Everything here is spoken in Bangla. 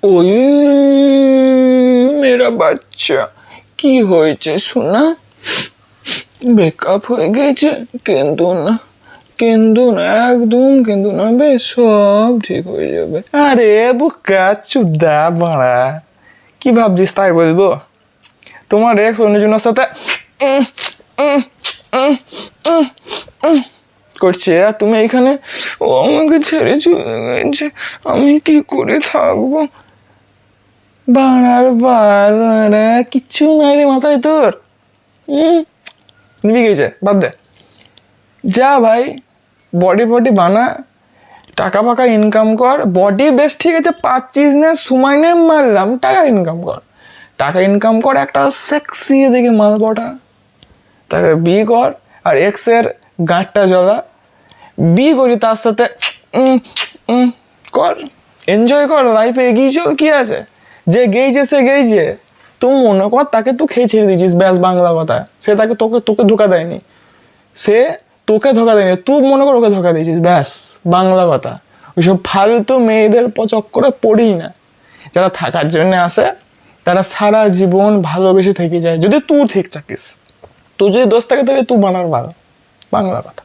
ওই মেরা বাচ্চা, কি হয়েছে সোনা? ব্রেকআপ হয়ে গেছে? কেন্দো না, কেন্দো না, একদম কেন্দো না, বেশ সব ঠিক হয়ে যাবে। আরে বুকা চুদা বাড়া, কি ভাবছিস তাই বলবো? তোমার এক্স অন্যজনের সাথে করছে আর তুমি এখানে ও আমাকে ছেড়ে চলে গেছে, আমি কি করে থাকবো? বাড়ার বাড়া কিচ্ছু নাই রে মাথায় তোর। নিবি গেছে, বাদ দে, যা ভাই বডি ফডি বানা, টাকা ফাকা ইনকাম কর। বডি বেশ ঠিক আছে, পাচ্ছিস না, সময় নেই মারলাম, টাকা ইনকাম কর, টাকা ইনকাম কর, একটা সেক্সি দেখে মাল পটা, তাকে বিয়ে কর। আর এক্সের গাঁটটা জ্বলা, বিয়ে করি তার সাথে কর, এনজয় কর, লাইফে এগিয়ে চল, কি আছে? যে গেইছে সে গেইছে, তুই মনে কর তাকে তুই খেয়ে ছেড়ে দিয়েছিস, ব্যাস বাংলা কথা। সে তাকে তোকে তোকে ধোকা দেয়নি, সে তোকে ধোকা দেয়নি, তুই মনে কর ওকে ধোকা দিয়েছিস, ব্যাস বাংলা কথা। ওইসব ফালতু মেয়েদের চক্করে পড়ি না। যারা থাকার জন্য আসে তারা সারা জীবন ভালোবেসে থেকে যায়, যদি তুই ঠিক থাকিস। তুই যদি দোষ থাকে তাহলে তুই বানার ভালো, বাংলা কথা।